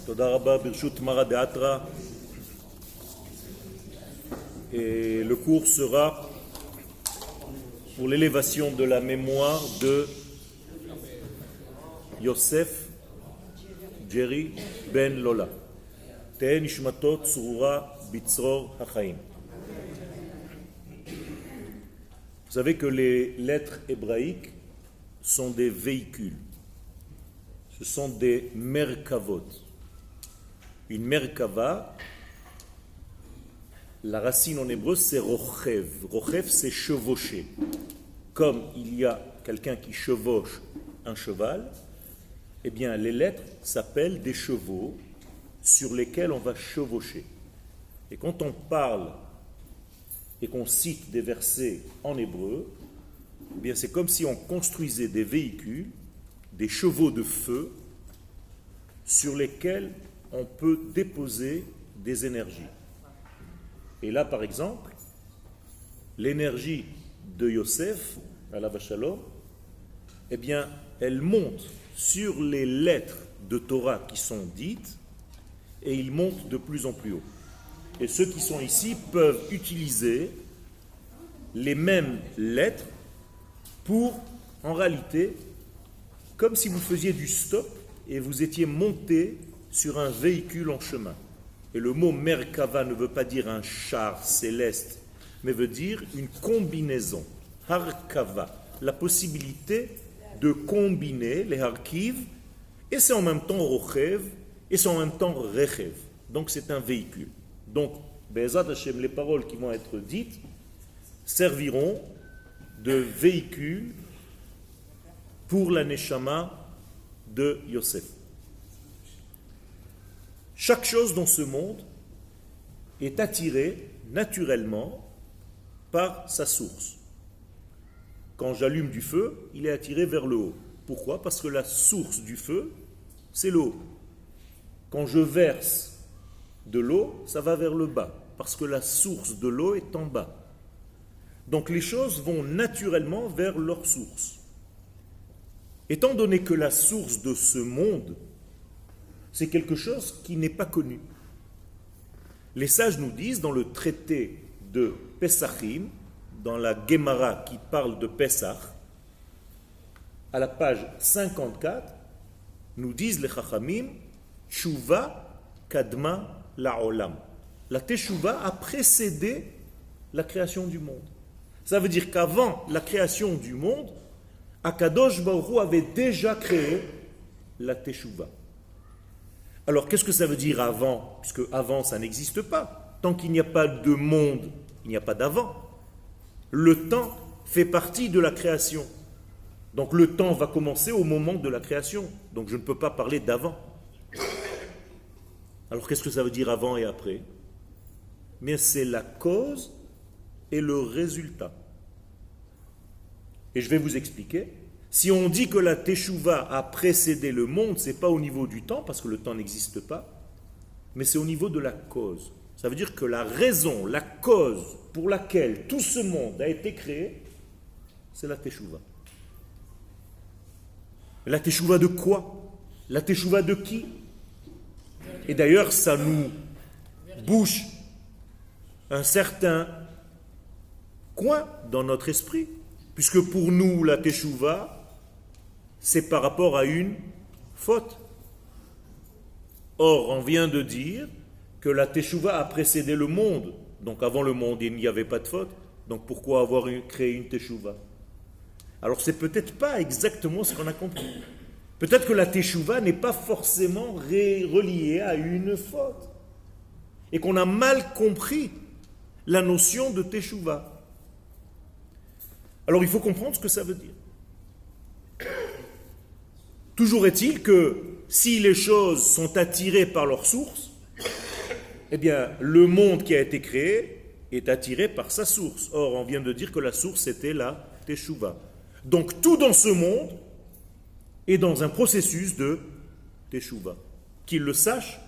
Toda Rabba Birshut Mara de Atra. Et le cours sera pour l'élévation de la mémoire de Yosef Jerry Ben Lola. Te'e nishmato tzrura bitzror hachaim. Vous savez que les lettres hébraïques sont des véhicules. Ce sont des merkavot. Une merkava, la racine en hébreu c'est rochev. Rochev c'est chevaucher. Comme il y a quelqu'un qui chevauche un cheval, eh bien les lettres s'appellent des chevaux sur lesquels on va chevaucher. Et quand on parle et qu'on cite des versets en hébreu, eh bien c'est comme si on construisait des véhicules, des chevaux de feu, sur lesquels on peut déposer des énergies. Et là, par exemple, l'énergie de Yosef, alav shalom, eh bien, elle monte sur les lettres de Torah qui sont dites, et il monte de plus en plus haut. Et ceux qui sont ici peuvent utiliser les mêmes lettres pour, en réalité, comme si vous faisiez du stop et vous étiez monté sur un véhicule en chemin. Et le mot Merkava ne veut pas dire un char céleste, mais veut dire une combinaison. Harkava, la possibilité de combiner les harkiv, et c'est en même temps rochev, et c'est en même temps rechev. Donc c'est un véhicule. Donc, Be'ezrat Hashem, les paroles qui vont être dites serviront de véhicule pour la neshama de Yosef. Chaque chose dans ce monde est attirée naturellement par sa source. Quand j'allume du feu, il est attiré vers le haut. Pourquoi? Parce que la source du feu, c'est l'eau. Quand je verse de l'eau, ça va vers le bas, parce que la source de l'eau est en bas. Donc les choses vont naturellement vers leur source. Étant donné que la source de ce monde, c'est quelque chose qui n'est pas connu. Les sages nous disent dans le traité de Pesachim, dans la Gemara qui parle de Pesach, à la page 54, nous disent les Chachamim, Tshuva kadma la'olam. La Teshuvah a précédé la création du monde. Ça veut dire qu'avant la création du monde, Akadosh Baruch Hu avait déjà créé la Teshuvah. Alors, qu'est-ce que ça veut dire avant? Puisque avant, ça n'existe pas. Tant qu'il n'y a pas de monde, il n'y a pas d'avant. Le temps fait partie de la création. Donc, le temps va commencer au moment de la création. Donc, je ne peux pas parler d'avant. Alors, qu'est-ce que ça veut dire avant et après? Mais c'est la cause et le résultat. Et je vais vous expliquer. Si on dit que la Teshuvah a précédé le monde, ce n'est pas au niveau du temps, parce que le temps n'existe pas, mais c'est au niveau de la cause. Ça veut dire que la raison, la cause pour laquelle tout ce monde a été créé, c'est la Teshuvah. La Teshuvah de quoi? La Teshuvah de qui? Et d'ailleurs, ça nous bouche un certain coin dans notre esprit, puisque pour nous, la Teshuvah, c'est par rapport à une faute. Or, on vient de dire que la Teshuvah a précédé le monde. Donc avant le monde, il n'y avait pas de faute. Donc pourquoi avoir créé une Teshuvah? Alors c'est peut-être pas exactement ce qu'on a compris. Peut-être que la Teshuvah n'est pas forcément reliée à une faute. Et qu'on a mal compris la notion de Teshuvah. Alors il faut comprendre ce que ça veut dire. Toujours est-il que si les choses sont attirées par leur source, eh bien le monde qui a été créé est attiré par sa source. Or, on vient de dire que la source était la Teshuvah. Donc tout dans ce monde est dans un processus de Teshuvah. Qu'il le sache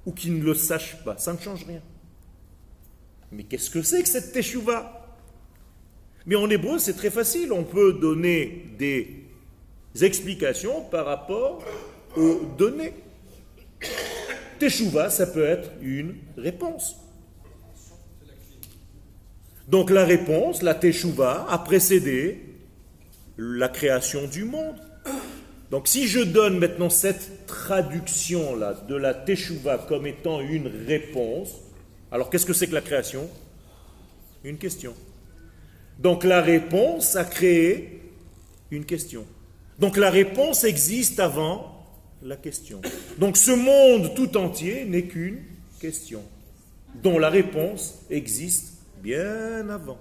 ou qu'il ne le sache pas, ça ne change rien. Mais qu'est-ce que c'est que cette Teshuvah? Mais en hébreu, c'est très facile. On peut donner des explications par rapport aux données. Teshuva, ça peut être une réponse. Donc la réponse, la Teshuva, a précédé la création du monde. Donc si je donne maintenant cette traduction-là de la Teshuva comme étant une réponse, alors qu'est-ce que c'est que la création? Une question. Donc la réponse a créé une question. Donc la réponse existe avant la question. Donc ce monde tout entier n'est qu'une question, dont la réponse existe bien avant.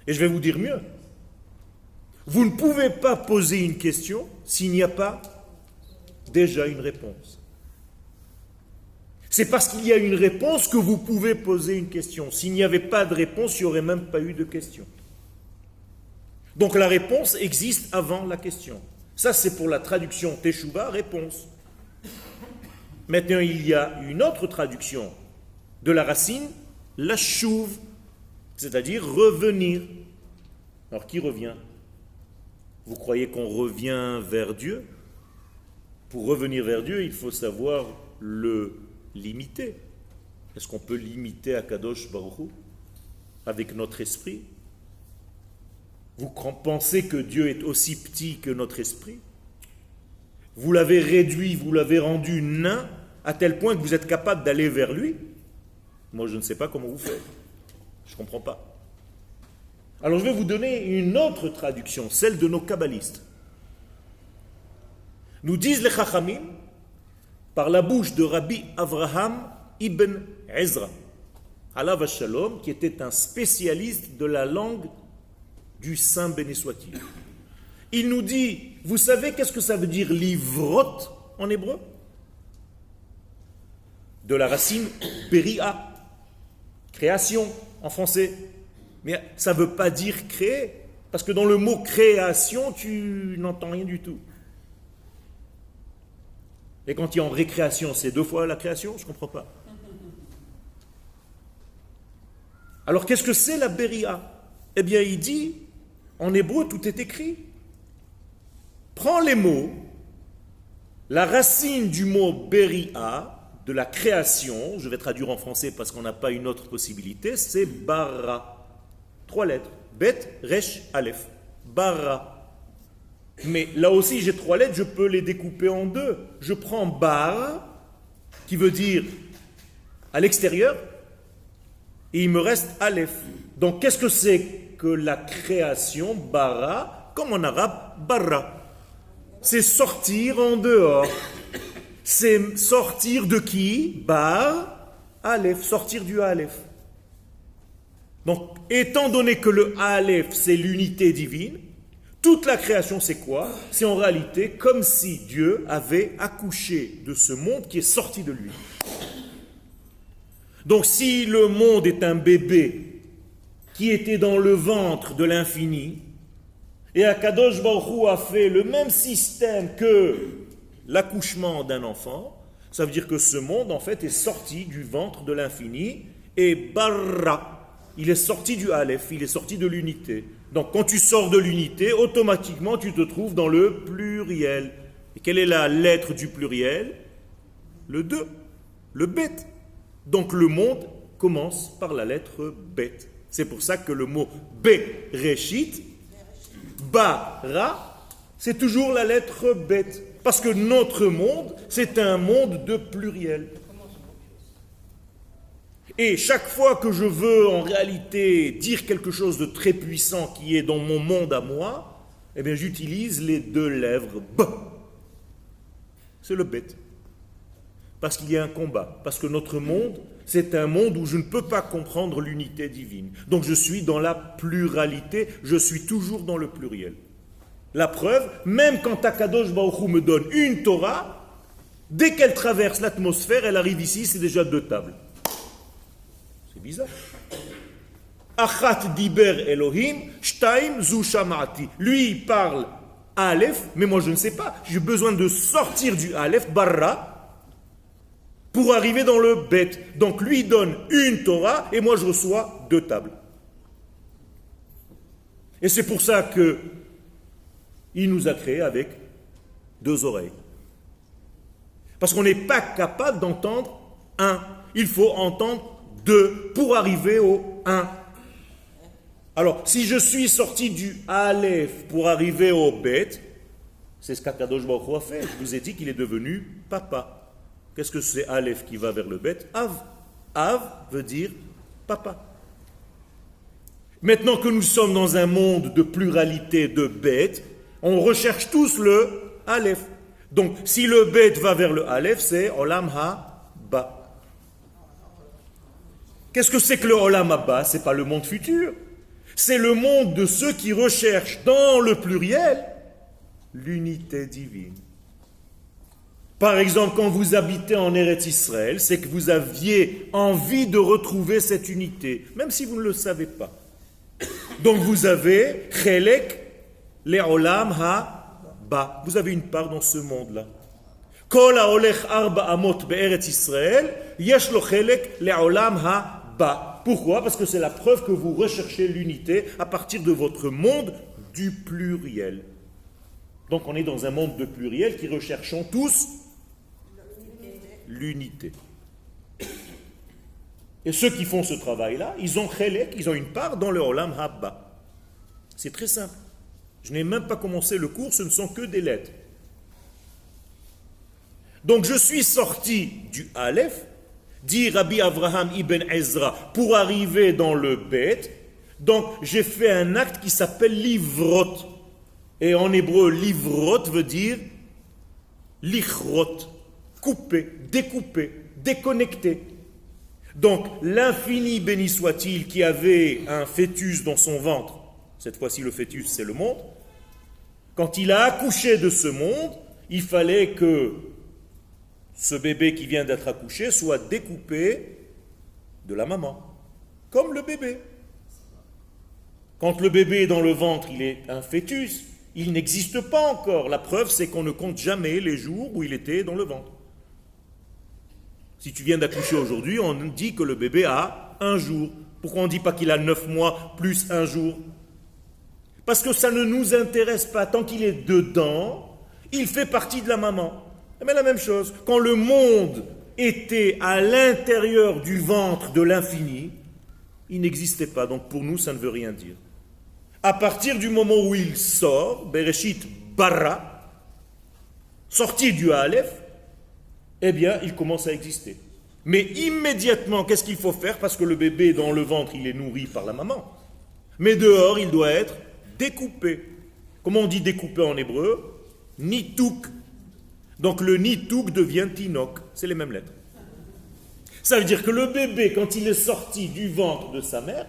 Et je vais vous dire mieux. Vous ne pouvez pas poser une question s'il n'y a pas déjà une réponse. C'est parce qu'il y a une réponse que vous pouvez poser une question. S'il n'y avait pas de réponse, il n'y aurait même pas eu de question. Donc la réponse existe avant la question. Ça, c'est pour la traduction Teshuva, réponse. Maintenant, il y a une autre traduction de la racine, la chouve, c'est-à-dire revenir. Alors, qui revient? Vous croyez qu'on revient vers Dieu? Pour revenir vers Dieu, il faut savoir le limiter. Est-ce qu'on peut limiter Akadosh Baruch Hu avec notre esprit? Vous pensez que Dieu est aussi petit que notre esprit? Vous l'avez réduit, vous l'avez rendu nain, à tel point que vous êtes capable d'aller vers lui? Moi, je ne sais pas comment vous faites. Je ne comprends pas. Alors, je vais vous donner une autre traduction, celle de nos kabbalistes. Nous disent les Chachamim, par la bouche de Rabbi Avraham ibn Ezra, alav shalom, qui était un spécialiste de la langue du Saint béni soit-il. Il nous dit, vous savez qu'est-ce que ça veut dire livrot en hébreu? De la racine beria, création en français. Mais ça ne veut pas dire créer, parce que dans le mot création, tu n'entends rien du tout. Et quand il y a en récréation, c'est 2 fois la création, je ne comprends pas. Alors qu'est-ce que c'est la beria? Eh bien, il dit, en hébreu, tout est écrit. Prends les mots, la racine du mot beria, de la création, je vais traduire en français parce qu'on n'a pas une autre possibilité, c'est bara. 3 lettres. Bet, resh, aleph. Bara. Mais là aussi, j'ai 3 lettres, je peux les découper en 2. Je prends bar, qui veut dire à l'extérieur, et il me reste aleph. Donc, qu'est-ce que c'est que la création, bara, comme en arabe, barra? C'est sortir en dehors. C'est sortir de qui? Bar, aleph, sortir du aleph. Donc, étant donné que le Aleph, c'est l'unité divine, toute la création, c'est quoi? C'est en réalité comme si Dieu avait accouché de ce monde qui est sorti de lui. Donc, si le monde est un bébé qui était dans le ventre de l'infini, et Akadosh Baruch Hu a fait le même système que l'accouchement d'un enfant, ça veut dire que ce monde, en fait, est sorti du ventre de l'infini, et barra. Il est sorti du Aleph, il est sorti de l'unité. Donc quand tu sors de l'unité, automatiquement tu te trouves dans le pluriel. Et quelle est la lettre du pluriel? Le 2, le bet. Donc le monde commence par la lettre bet. C'est pour ça que le mot Bereshit, bara, c'est toujours la lettre bet. Parce que notre monde, c'est un monde de pluriel. Et chaque fois que je veux en réalité dire quelque chose de très puissant qui est dans mon monde à moi, eh bien j'utilise les 2 lèvres B. C'est le bête. Parce qu'il y a un combat. Parce que notre monde, c'est un monde où je ne peux pas comprendre l'unité divine. Donc je suis dans la pluralité, je suis toujours dans le pluriel. La preuve, même quand Akadosh Baruch Hu me donne une Torah, dès qu'elle traverse l'atmosphère, elle arrive ici, c'est déjà 2 tables. C'est bizarre. Achat diber Elohim, shtaim zu shamati. Lui, il parle Aleph, mais moi je ne sais pas. J'ai besoin de sortir du Aleph, barra, pour arriver dans le bet. Donc lui donne une Torah, et moi je reçois 2 tables. Et c'est pour ça que il nous a créés avec 2 oreilles. Parce qu'on n'est pas capable d'entendre un. Il faut entendre deux pour arriver au un. Alors, si je suis sorti du Aleph pour arriver au Bet, c'est ce qu'Akadosh Baruch Hu a fait. Je vous ai dit qu'il est devenu papa. Qu'est-ce que c'est Aleph qui va vers le Bet? Av. Av veut dire papa. Maintenant que nous sommes dans un monde de pluralité de bêtes, on recherche tous le Aleph. Donc, si le bête va vers le Aleph, c'est Olam Ha-Ba. Qu'est-ce que c'est que le Olam Ha-Ba? Ce n'est pas le monde futur. C'est le monde de ceux qui recherchent dans le pluriel l'unité divine. Par exemple, quand vous habitez en Eretz Israël, c'est que vous aviez envie de retrouver cette unité, même si vous ne le savez pas. Donc vous avez Chelek Le'olam Ha-Ba. Vous avez une part dans ce monde-là. Kol ha'olech arba amot be'eretz Israël, yesh lo chelek le'olam ha-ba. Pourquoi? Parce que c'est la preuve que vous recherchez l'unité à partir de votre monde du pluriel. Donc on est dans un monde de pluriel qui recherchons tous l'unité. Et ceux qui font ce travail-là, ils ont chelek, ils ont une part dans le olam ha-ba. C'est très simple. Je n'ai même pas commencé le cours, ce ne sont que des lettres. Donc je suis sorti du Aleph, dit Rabbi Avraham ibn Ezra, pour arriver dans le Bet. Donc j'ai fait un acte qui s'appelle livrot. Et en hébreu, livrot veut dire lichrot, couper, découper, déconnecter. Donc l'infini béni soit-il qui avait un fœtus dans son ventre, cette fois-ci le fœtus c'est le monde, quand il a accouché de ce monde, il fallait que ce bébé qui vient d'être accouché soit découpé de la maman, comme le bébé. Quand le bébé est dans le ventre, il est un fœtus, il n'existe pas encore. La preuve, c'est qu'on ne compte jamais les jours où il était dans le ventre. Si tu viens d'accoucher aujourd'hui, on dit que le bébé a 1 jour. Pourquoi on ne dit pas qu'il a 9 mois plus 1 jour? Parce que ça ne nous intéresse pas. Tant qu'il est dedans, il fait partie de la maman. Mais la même chose, quand le monde était à l'intérieur du ventre de l'infini, il n'existait pas. Donc pour nous, ça ne veut rien dire. À partir du moment où il sort, Bereshit bara, sorti du Aleph, eh bien, il commence à exister. Mais immédiatement, qu'est-ce qu'il faut faire? Parce que le bébé dans le ventre, il est nourri par la maman. Mais dehors, il doit être découpé. Comment on dit découpé en hébreu? Nitouk. Donc le nitouk devient tinok. C'est les mêmes lettres. Ça veut dire que le bébé, quand il est sorti du ventre de sa mère,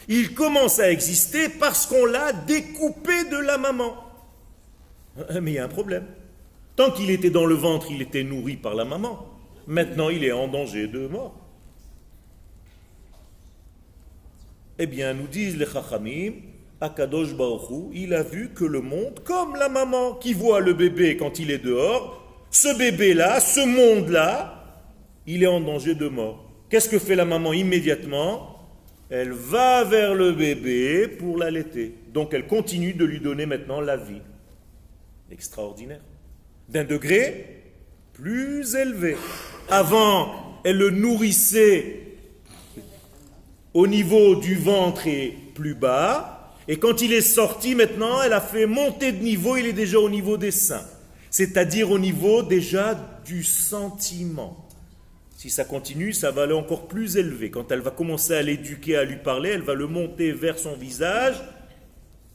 il commence à exister parce qu'on l'a découpé de la maman. Mais il y a un problème. Tant qu'il était dans le ventre, il était nourri par la maman. Maintenant, il est en danger de mort. Eh bien, nous disent les Chachamim, Akadosh Baruch Hu, il a vu que le monde, comme la maman qui voit le bébé quand il est dehors, ce bébé-là, ce monde-là, il est en danger de mort. Qu'est-ce que fait la maman immédiatement? Elle va vers le bébé pour l'allaiter. Donc elle continue de lui donner maintenant la vie. Extraordinaire. D'un degré plus élevé. Avant, elle le nourrissait au niveau du ventre et plus bas. Et quand il est sorti maintenant, elle a fait monter de niveau, il est déjà au niveau des seins. C'est-à-dire au niveau déjà du sentiment. Si ça continue, ça va aller encore plus élevé. Quand elle va commencer à l'éduquer, à lui parler, elle va le monter vers son visage.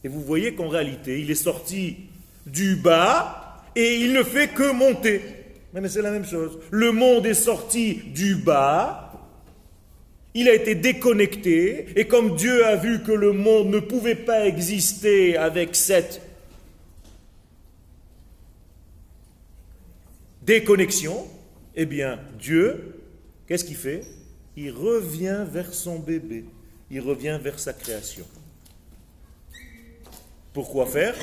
Et vous voyez qu'en réalité, il est sorti du bas et il ne fait que monter. Mais c'est la même chose. Le monde est sorti du bas, il a été déconnecté, et comme Dieu a vu que le monde ne pouvait pas exister avec cette déconnexion, eh bien, Dieu, qu'est-ce qu'il fait? Il revient vers son bébé, il revient vers sa création. Pourquoi faire?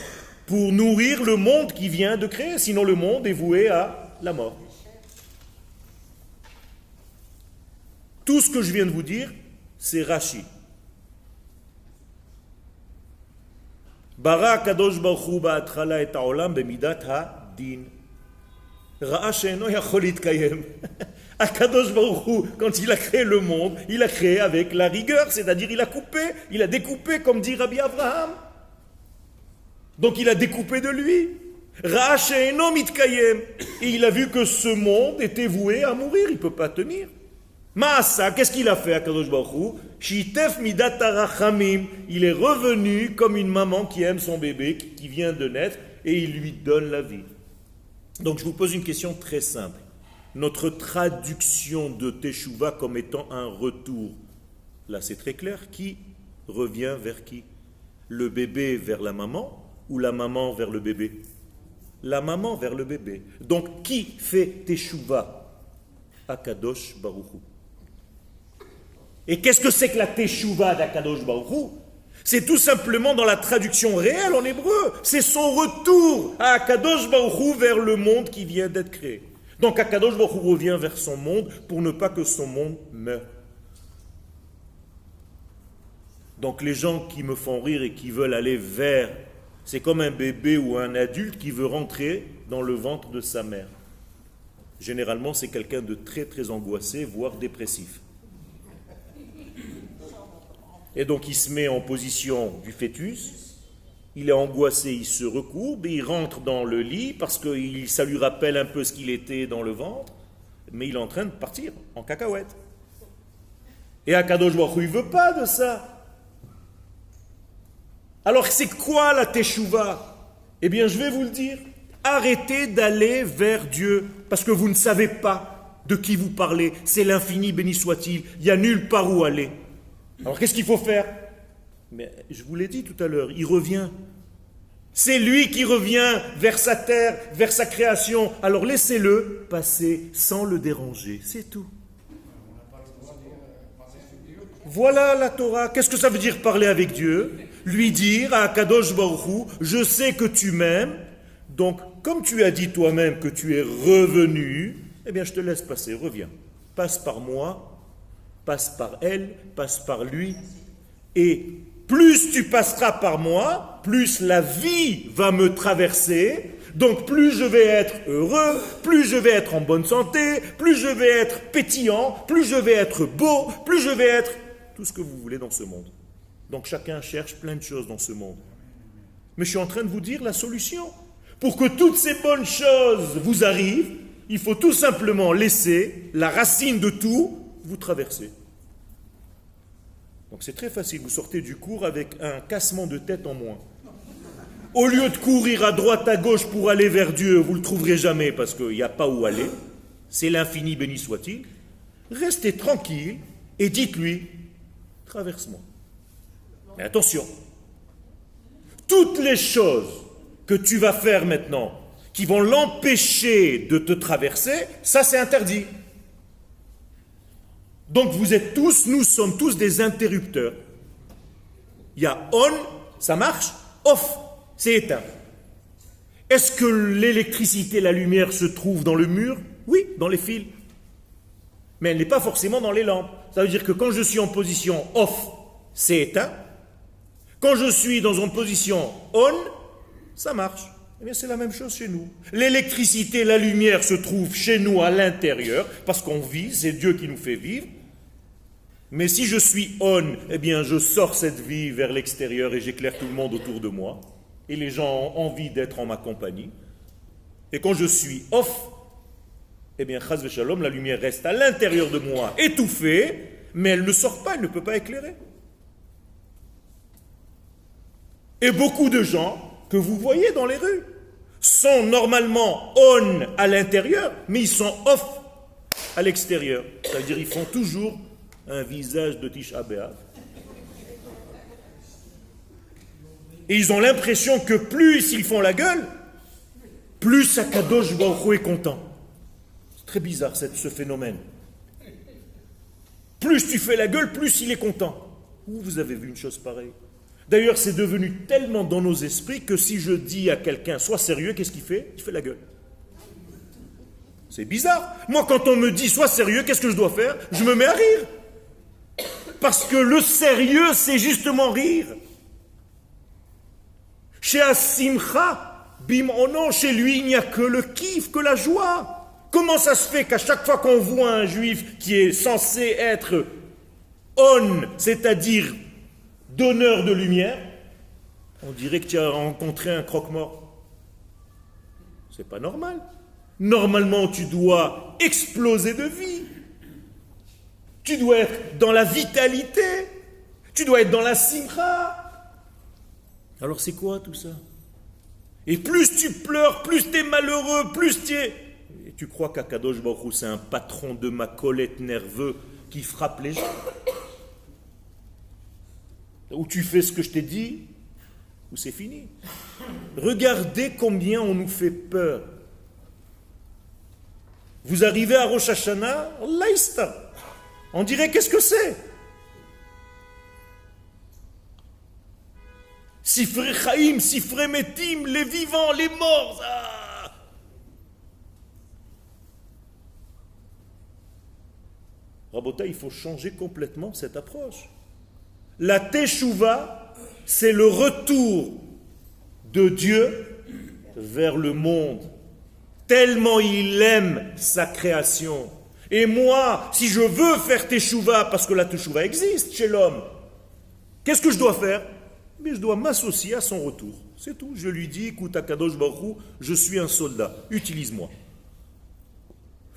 Pour nourrir le monde qui vient de créer, sinon le monde est voué à la mort. Tout ce que je viens de vous dire, c'est Rashi. Bara Kadosh Baruch Hu ba'atchala et ha'olam b'midat ha'din. Ra'a she'eno yachol litkayem. Akadosh Baruch Hu, quand il a créé le monde, il a créé avec la rigueur, c'est-à-dire il a découpé, comme dit Rabbi Abraham. Donc il a découpé de lui. Ra'a she'eno mitkayem. Et il a vu que ce monde était voué à mourir, il ne peut pas tenir. Maasa, qu'est-ce qu'il a fait à Kadosh Baruch Hu? Shitef midat harachamim. Il est revenu comme une maman qui aime son bébé, qui vient de naître, et il lui donne la vie. Donc je vous pose une question très simple. Notre traduction de Teshuvah comme étant un retour, là c'est très clair, qui revient vers qui? Le bébé vers la maman ou la maman vers le bébé? La maman vers le bébé. Donc qui fait Teshuvah? Akadosh Baruch Hu. Et qu'est-ce que c'est que la Teshuvah d'Akadosh Baruch Hu? C'est tout simplement dans la traduction réelle en hébreu. C'est son retour à Akadosh Baruch Hu vers le monde qui vient d'être créé. Donc Akadosh Baruch Hu revient vers son monde pour ne pas que son monde meure. Donc les gens qui me font rire et qui veulent aller vers, c'est comme un bébé ou un adulte qui veut rentrer dans le ventre de sa mère. Généralement, c'est quelqu'un de très très angoissé, voire dépressif. Et donc il se met en position du fœtus, il est angoissé, il se recourbe, et il rentre dans le lit parce que ça lui rappelle un peu ce qu'il était dans le ventre, mais il est en train de partir en cacahuète. Et Akadosh Baruch Hu, il ne veut pas de ça. Alors c'est quoi la Teshuvah? Eh bien je vais vous le dire. Arrêtez d'aller vers Dieu, parce que vous ne savez pas de qui vous parlez. C'est l'infini, béni soit-il. Il n'y a nulle part où aller. Alors qu'est-ce qu'il faut faire? Mais je vous l'ai dit tout à l'heure, il revient. C'est lui qui revient vers sa terre, vers sa création. Alors laissez-le passer sans le déranger, c'est tout. Voilà la Torah. Qu'est-ce que ça veut dire parler avec Dieu? Lui dire à Kadosh Baruch Hu, je sais que tu m'aimes, donc comme tu as dit toi-même que tu es revenu, eh bien je te laisse passer, reviens. Passe par moi, passe par elle, passe par lui, et plus tu passeras par moi, plus la vie va me traverser, donc plus je vais être heureux, plus je vais être en bonne santé, plus je vais être pétillant, plus je vais être beau, plus je vais être tout ce que vous voulez dans ce monde. Donc chacun cherche plein de choses dans ce monde. Mais je suis en train de vous dire la solution. Pour que toutes ces bonnes choses vous arrivent, il faut tout simplement laisser la racine de tout vous traverser. Donc c'est très facile, vous sortez du cours avec un cassement de tête en moins. Au lieu de courir à droite, à gauche pour aller vers Dieu, vous ne le trouverez jamais parce qu'il n'y a pas où aller. C'est l'infini, béni soit-il. Restez tranquille et dites-lui, traverse-moi. Mais attention, toutes les choses que tu vas faire maintenant, qui vont l'empêcher de te traverser, ça c'est interdit. Donc vous êtes tous, nous sommes tous des interrupteurs. Il y a on, ça marche, off, c'est éteint. Est-ce que l'électricité, la lumière se trouve dans le mur? Oui, dans les fils. Mais elle n'est pas forcément dans les lampes. Ça veut dire que quand je suis en position off, c'est éteint. Quand je suis dans une position on, ça marche. Eh bien, c'est la même chose chez nous. L'électricité, la lumière se trouve chez nous à l'intérieur, parce qu'on vit, c'est Dieu qui nous fait vivre. Mais si je suis on, eh bien, je sors cette vie vers l'extérieur et j'éclaire tout le monde autour de moi. Et les gens ont envie d'être en ma compagnie. Et quand je suis off, eh bien, chas v'shalom, la lumière reste à l'intérieur de moi, étouffée, mais elle ne sort pas, elle ne peut pas éclairer. Et beaucoup de gens que vous voyez dans les rues sont normalement on à l'intérieur, mais ils sont off à l'extérieur. C'est-à-dire ils font toujours un visage de Tisha B'Av. Et ils ont l'impression que plus ils font la gueule, plus Akadosh Baruch Hu est content. C'est très bizarre ce phénomène. Plus tu fais la gueule, plus il est content. Où vous avez vu une chose pareille? D'ailleurs, c'est devenu tellement dans nos esprits que si je dis à quelqu'un, sois sérieux, qu'est-ce qu'il fait? Il fait la gueule. C'est bizarre. Moi, quand on me dit, sois sérieux, qu'est-ce que je dois faire? Je me mets à rire. Parce que le sérieux, c'est justement rire. Chez Asimcha, Bimono, chez lui, il n'y a que le kiff, que la joie. Comment ça se fait qu'à chaque fois qu'on voit un juif qui est censé être on, c'est-à-dire donneur de lumière, on dirait que tu as rencontré un croque-mort? C'est pas normal. Normalement, tu dois exploser de vie. Tu dois être dans la vitalité. Tu dois être dans la simcha. Alors c'est quoi tout ça? Et plus tu pleures, plus tu es malheureux, plus tu es... Et tu crois qu'Akadosh Baruch Hu, c'est un patron de macolette nerveux qui frappe les gens? Ou tu fais ce que je t'ai dit, ou c'est fini. Regardez combien on nous fait peur. Vous arrivez à Rosh Hashanah, Allah ista. On dirait qu'est-ce que c'est? Sifrei Chaim, Sifrei Metim, les vivants, les morts. Ah. Rabota, il faut changer complètement cette approche. La Teshuvah, c'est le retour de Dieu vers le monde. Tellement il aime sa création. Et moi, si je veux faire Teshuvah, parce que la Teshuvah existe chez l'homme, qu'est-ce que je dois faire? Mais je dois m'associer à son retour. C'est tout. Je lui dis, écoute, Akadosh Baruch Hu, je suis un soldat, utilise-moi.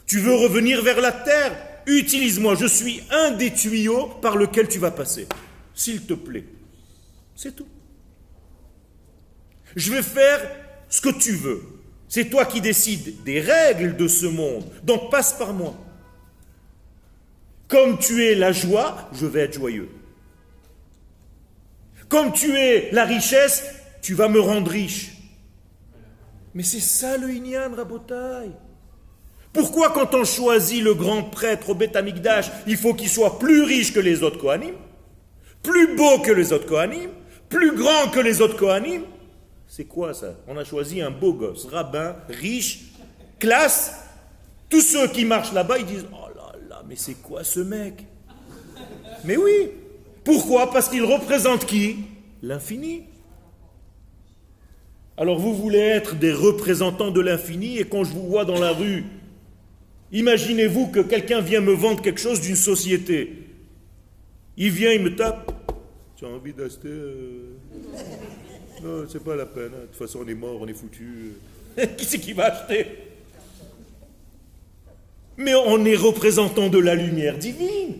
Tu veux revenir vers la terre? Utilise-moi, je suis un des tuyaux par lequel tu vas passer. S'il te plaît. C'est tout. Je vais faire ce que tu veux. C'est toi qui décides des règles de ce monde. Donc passe par moi. Comme tu es la joie, je vais être joyeux. Comme tu es la richesse, tu vas me rendre riche. Mais c'est ça le Inyan, Rabotai. Pourquoi quand on choisit le grand prêtre au Beth Amikdash, il faut qu'il soit plus riche que les autres Kohanim, plus beau que les autres Kohanim, plus grand que les autres Kohanim? C'est quoi ça? On a choisi un beau gosse, rabbin, riche, classe. Tous ceux qui marchent là-bas, ils disent, oh là là, mais c'est quoi ce mec? Mais oui. Pourquoi? Parce qu'il représente qui? L'infini. Alors vous voulez être des représentants de l'infini, et quand je vous vois dans la rue, imaginez-vous que quelqu'un vient me vendre quelque chose d'une société. Il vient, il me tape. Tu as envie d'acheter Non, c'est pas la peine. De toute façon, on est mort, on est foutu. Qui c'est qui va acheter? Mais on est représentant de la lumière divine.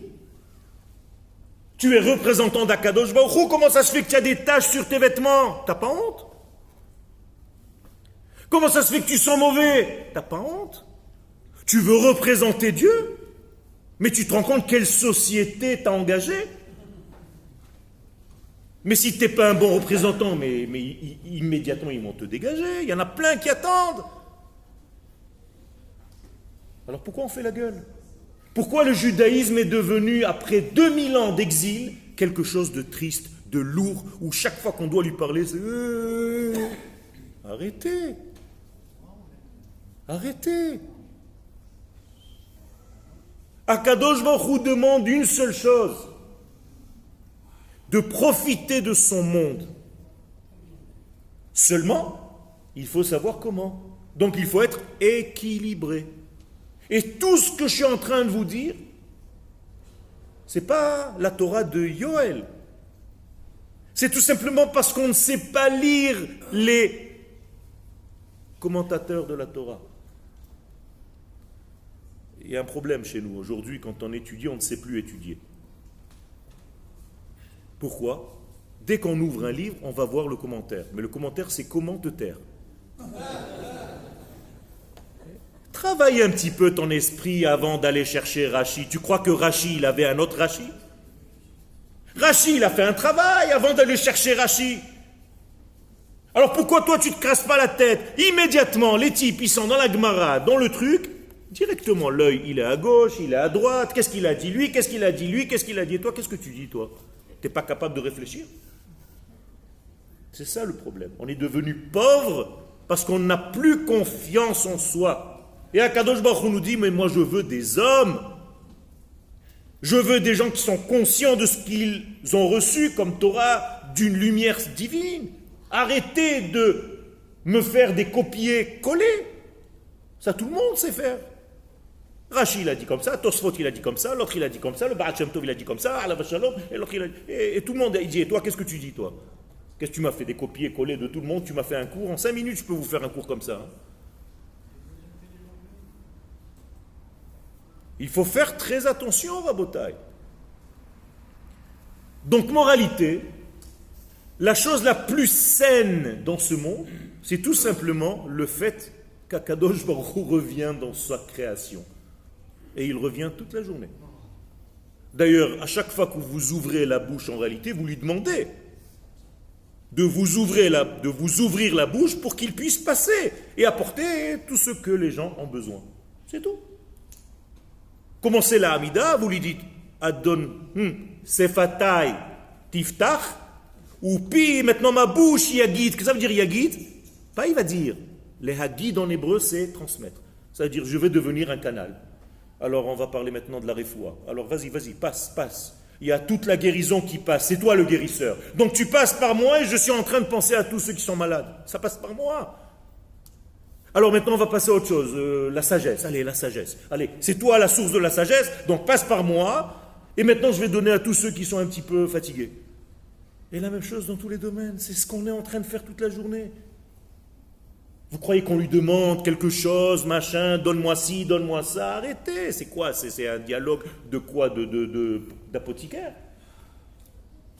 Tu es représentant d'Akadosh Baruch Hu. Comment ça se fait que tu as des taches sur tes vêtements? T'as pas honte? Comment ça se fait que tu sens mauvais? T'as pas honte? Tu veux représenter Dieu? Mais tu te rends compte quelle société t'a engagé? Mais si tu n'es pas un bon représentant, mais immédiatement ils vont te dégager. Il y en a plein qui attendent. Alors pourquoi on fait la gueule? Pourquoi le judaïsme est devenu, après 2000 ans d'exil, quelque chose de triste, de lourd, où chaque fois qu'on doit lui parler, c'est... Arrêtez. Arrêtez. Akadosh Baruch Hu demande une seule chose, de profiter de son monde. Seulement, il faut savoir comment. Donc il faut être équilibré. Et tout ce que je suis en train de vous dire, ce n'est pas la Torah de Yoël. C'est tout simplement parce qu'on ne sait pas lire les commentateurs de la Torah. Il y a un problème chez nous. Aujourd'hui, quand on étudie, on ne sait plus étudier. Pourquoi? Dès qu'on ouvre un livre, on va voir le commentaire. Mais le commentaire, c'est comment te taire. Travaille un petit peu ton esprit avant d'aller chercher Rashi. Tu crois que Rashi, il avait un autre Rashi? Rashi, il a fait un travail avant d'aller chercher Rashi. Alors pourquoi toi, tu ne te crasses pas la tête? Immédiatement, les types, ils sont dans la Gemara, dans le truc, directement, l'œil, il est à gauche, il est à droite. Qu'est-ce qu'il a dit lui? Qu'est-ce qu'il a dit lui? Qu'est-ce qu'il a dit? Et toi, qu'est-ce que tu dis, toi? Tu n'es pas capable de réfléchir? C'est ça le problème. On est devenu pauvre parce qu'on n'a plus confiance en soi. Et Akadosh Baruch Hu nous dit, mais moi je veux des hommes. Je veux des gens qui sont conscients de ce qu'ils ont reçu comme Torah d'une lumière divine. Arrêtez de me faire des copier-coller. Ça, tout le monde sait faire. Rashi, il a dit comme ça, Tosfot, il a dit comme ça, l'autre, il a dit comme ça, le Baal Shem Tov, il a dit comme ça, Alav Shalom, et l'autre, il a dit... Et tout le monde a dit, et toi, qu'est-ce que tu dis, toi? Qu'est-ce que tu m'as fait? Des copier-coller de tout le monde, tu m'as fait un cours. En 5 minutes, je peux vous faire un cours comme ça. Hein. Il faut faire très attention, Rabotai. Donc, moralité, la chose la plus saine dans ce monde, c'est tout simplement le fait qu'Akadosh Baruch Hu revient dans sa création. Et il revient toute la journée. D'ailleurs, à chaque fois que vous ouvrez la bouche, en réalité, vous lui demandez de vous ouvrir la bouche pour qu'il puisse passer et apporter tout ce que les gens ont besoin. C'est tout. Commencez la Hamida, vous lui dites Adon Sefatai Tiftach, ou Pi, maintenant ma bouche, Yagid. Qu'est-ce que ça veut dire Yagid? Pas il va dire. Les Hagid en hébreu, c'est transmettre. Ça veut dire je vais devenir un canal. Alors on va parler maintenant de la réfoua. Alors vas-y, passe. Il y a toute la guérison qui passe. C'est toi le guérisseur. Donc tu passes par moi et je suis en train de penser à tous ceux qui sont malades. Ça passe par moi. Alors maintenant on va passer à autre chose. La sagesse. Allez, la sagesse. Allez, c'est toi la source de la sagesse. Donc passe par moi. Et maintenant je vais donner à tous ceux qui sont un petit peu fatigués. Et la même chose dans tous les domaines. C'est ce qu'on est en train de faire toute la journée. Vous croyez qu'on lui demande quelque chose, machin, donne-moi ci, donne-moi ça, arrêtez. C'est quoi? C'est un dialogue de quoi? D'apothicaire.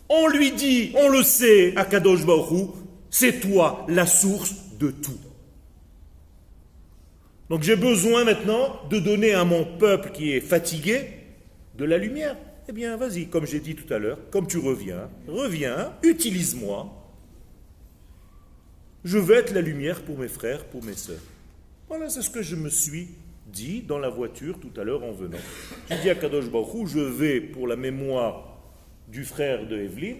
On lui dit, on le sait, à Kadosh Baruch Hu, c'est toi la source de tout. Donc j'ai besoin maintenant de donner à mon peuple qui est fatigué de la lumière. Eh bien vas-y, comme j'ai dit tout à l'heure, comme tu reviens, utilise-moi. Je vais être la lumière pour mes frères, pour mes sœurs. Voilà, c'est ce que je me suis dit dans la voiture tout à l'heure en venant. J'ai dit à Kadosh Baruch Hu, je vais pour la mémoire du frère de Evelyne,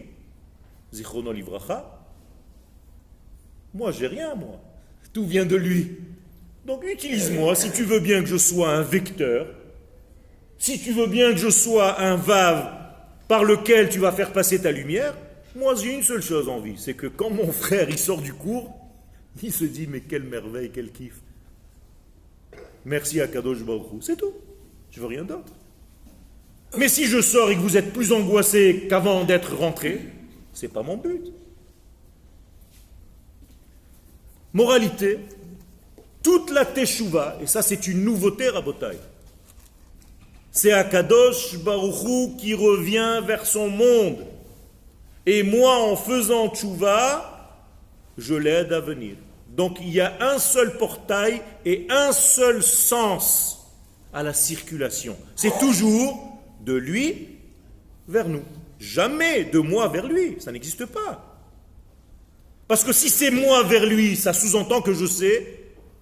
Zichrono Livracha. Moi, j'ai rien, moi. Tout vient de lui. Donc utilise-moi, si tu veux bien que je sois un vecteur, si tu veux bien que je sois un vave par lequel tu vas faire passer ta lumière. Moi, j'ai une seule chose en vie, c'est que quand mon frère il sort du cours, il se dit mais quelle merveille, quel kiff. Merci à Kadosh Baruch Hu, c'est tout. Je veux rien d'autre. Mais si je sors et que vous êtes plus angoissé qu'avant d'être rentré, c'est pas mon but. Moralité, toute la teshuva, et ça c'est une nouveauté Rabotai, c'est à Kadosh Baruch Hu qui revient vers son monde. Et moi, en faisant tchouva, je l'aide à venir. Donc il y a un seul portail et un seul sens à la circulation. C'est toujours de lui vers nous. Jamais de moi vers lui. Ça n'existe pas. Parce que si c'est moi vers lui, ça sous-entend que je sais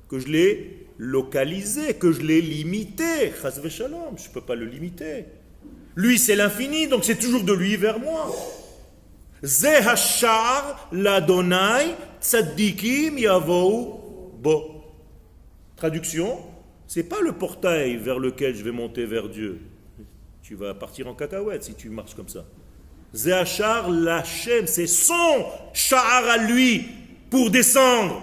que je l'ai localisé, que je l'ai limité. Chas v'shalom, je ne peux pas le limiter. Lui, c'est l'infini, donc c'est toujours de lui vers moi. Ze hashar l'Adonai tzaddikim yavou bo. Traduction, c'est pas le portail vers lequel je vais monter vers Dieu. Tu vas partir en cacahuète si tu marches comme ça. Ze hashar l'Hashem, c'est son sha'ar à lui pour descendre.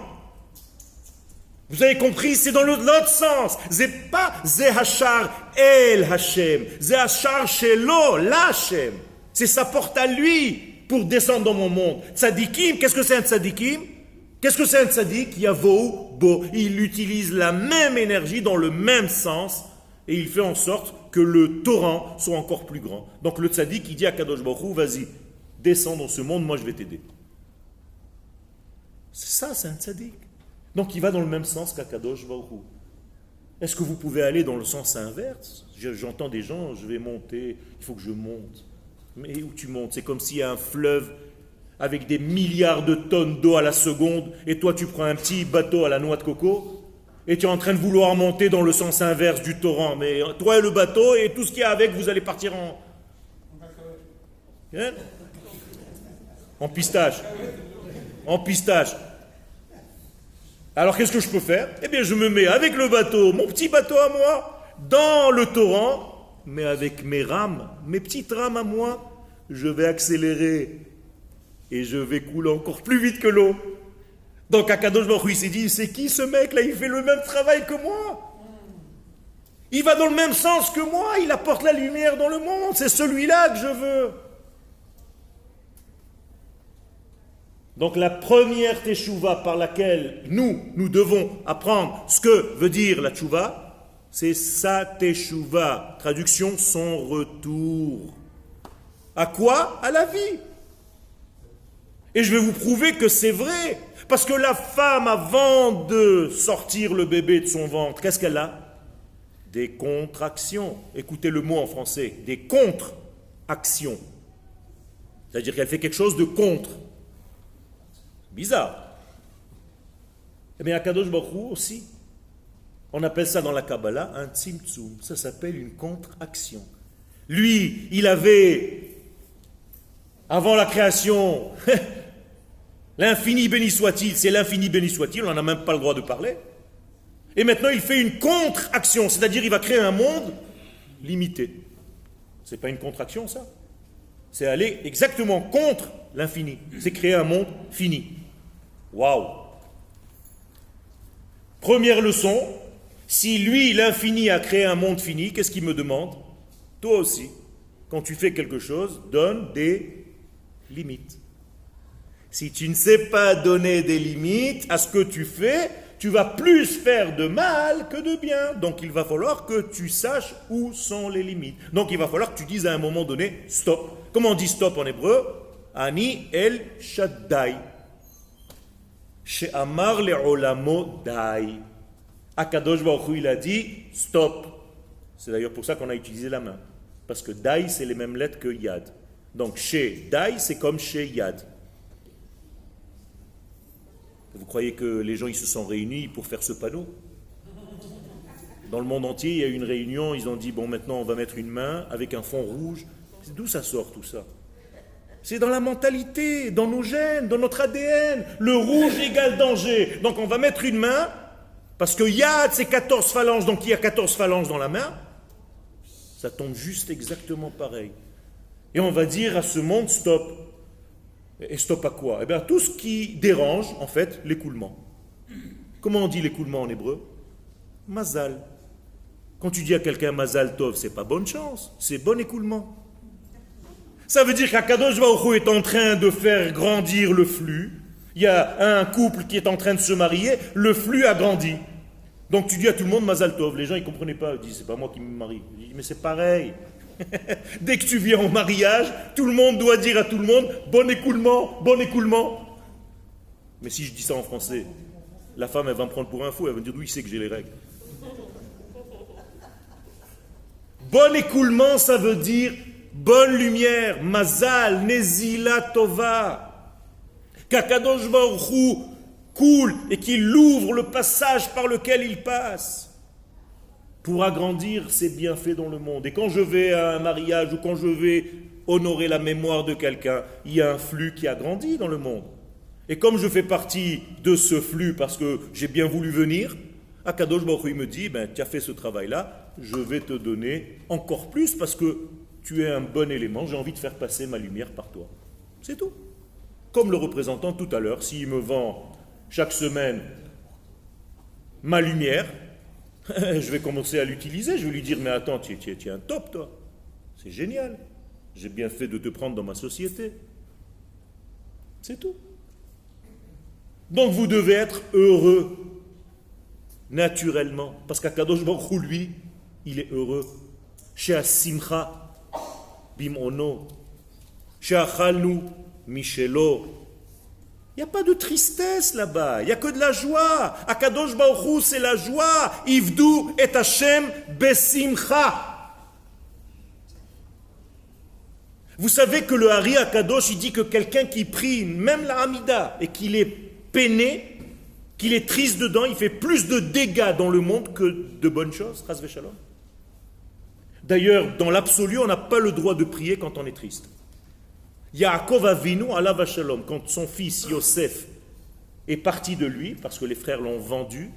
Vous avez compris, c'est dans l'autre sens. C'est pas Ze hashar el Hashem, Ze hashar shelo l'Hashem. C'est sa porte à lui pour descendre dans mon monde. Tzadikim, qu'est-ce que c'est un tzadikim? Qu'est-ce que c'est un tzadik? Yavo, bo. Il utilise la même énergie dans le même sens et il fait en sorte que le torrent soit encore plus grand. Donc le tzadik, il dit à Kadosh Baruch Hu, vas-y, descends dans ce monde, moi je vais t'aider. C'est ça, c'est un tzadik. Donc il va dans le même sens qu'Akadosh Baruch Hu. Est-ce que vous pouvez aller dans le sens inverse? J'entends des gens, je vais monter, il faut que je monte. Mais où tu montes? C'est comme s'il y a un fleuve avec des milliards de tonnes d'eau à la seconde et toi tu prends un petit bateau à la noix de coco et tu es en train de vouloir monter dans le sens inverse du torrent. Mais toi et le bateau et tout ce qu'il y a avec, vous allez partir en... Hein? En pistache. En pistache. Alors qu'est-ce que je peux faire? Eh bien je me mets avec le bateau, mon petit bateau à moi, dans le torrent, mais avec mes rames, mes petites rames à moi, je vais accélérer et je vais couler encore plus vite que l'eau. Donc Akadosh Baruch Hu, il s'est dit, c'est qui ce mec là? Il fait le même travail que moi. Il va dans le même sens que moi, il apporte la lumière dans le monde, c'est celui-là que je veux. Donc la première teshuva par laquelle nous devons apprendre ce que veut dire la teshuva, c'est sa teshuva. Traduction, son retour. À quoi? À la vie. Et je vais vous prouver que c'est vrai. Parce que la femme, avant de sortir le bébé de son ventre, qu'est-ce qu'elle a? Des contractions. Écoutez le mot en français. Des contre-actions. C'est-à-dire qu'elle fait quelque chose de contre. Bizarre. Eh bien, à Kadosh Baruch Hu aussi, on appelle ça dans la Kabbalah un tzimtzum. Ça s'appelle une contre-action. Lui, il avait, avant la création, l'infini béni soit-il, c'est l'infini béni soit-il, on n'en a même pas le droit de parler. Et maintenant, il fait une contre-action, c'est-à-dire il va créer un monde limité. C'est pas une contraction, ça. C'est aller exactement contre l'infini. C'est créer un monde fini. Waouh! Première leçon, si lui, l'infini, a créé un monde fini, qu'est-ce qu'il me demande? Toi aussi, quand tu fais quelque chose, donne des limites. Si tu ne sais pas donner des limites à ce que tu fais, tu vas plus faire de mal que de bien. Donc il va falloir que tu saches où sont les limites. Donc il va falloir que tu dises à un moment donné, stop. Comment on dit stop en hébreu? Ani el shaddai. She'amar le'olamo dai. Akadosh Baruch Hu, il a dit stop. C'est d'ailleurs pour ça qu'on a utilisé la main. Parce que dai, c'est les mêmes lettres que yad. Donc chez dai, c'est comme chez yad. Vous croyez que les gens ils se sont réunis pour faire ce panneau? Dans le monde entier, il y a eu une réunion, ils ont dit, bon maintenant on va mettre une main avec un fond rouge. D'où ça sort tout ça? C'est dans la mentalité, dans nos gènes, dans notre ADN. Le rouge égale danger. Donc on va mettre une main, parce que Yad c'est 14 phalanges, donc il y a 14 phalanges dans la main. Ça tombe juste exactement pareil. Et on va dire à ce monde, stop. Et stop à quoi? Eh bien tout ce qui dérange, en fait, l'écoulement. Comment on dit l'écoulement en hébreu? Mazal. Quand tu dis à quelqu'un Mazal Tov, c'est pas bonne chance, c'est bon écoulement. Ça veut dire qu'Akadosh Baruch Hu est en train de faire grandir le flux. Il y a un couple qui est en train de se marier, le flux a grandi. Donc tu dis à tout le monde Mazal Tov. Les gens ils ne comprenaient pas, ils disent c'est pas moi qui me marie. Je dis mais c'est pareil. Dès que tu viens au mariage, tout le monde doit dire à tout le monde bon écoulement, bon écoulement. Mais si je dis ça en français, la femme elle va me prendre pour un fou, elle va me dire oui, c'est que j'ai les règles. Bon écoulement, ça veut dire bonne lumière, mazal, nezila tova. Qu'Akadosh Baruch Hu coule et qu'il ouvre le passage par lequel il passe pour agrandir ses bienfaits dans le monde. Et quand je vais à un mariage ou quand je vais honorer la mémoire de quelqu'un, il y a un flux qui a grandi dans le monde. Et comme je fais partie de ce flux parce que j'ai bien voulu venir, Akadosh Baruch Hu me dit, tu as fait ce travail-là, je vais te donner encore plus parce que tu es un bon élément, j'ai envie de faire passer ma lumière par toi. C'est tout. Comme le représentant tout à l'heure, s'il me vend chaque semaine ma lumière, je vais commencer à l'utiliser, je vais lui dire, mais attends, tu es un top toi, c'est génial, j'ai bien fait de te prendre dans ma société. C'est tout. Donc vous devez être heureux, naturellement, parce qu'Akadosh Baruch Hu, lui, il est heureux. Shea simcha bimono, shea chalnu mishelo. Il n'y a pas de tristesse là-bas, il n'y a que de la joie. Akadosh Baruch Hu, c'est la joie. Ivdu et Hashem besimcha. Vous savez que le Hari Akadosh, il dit que quelqu'un qui prie, même la Hamida, et qu'il est peiné, qu'il est triste dedans, il fait plus de dégâts dans le monde que de bonnes choses. Chas v'shalom. D'ailleurs, dans l'absolu, on n'a pas le droit de prier quand on est triste. Yaakov Avinu, alav shalom, quand son fils Yosef est parti de lui, parce que les frères l'ont vendu,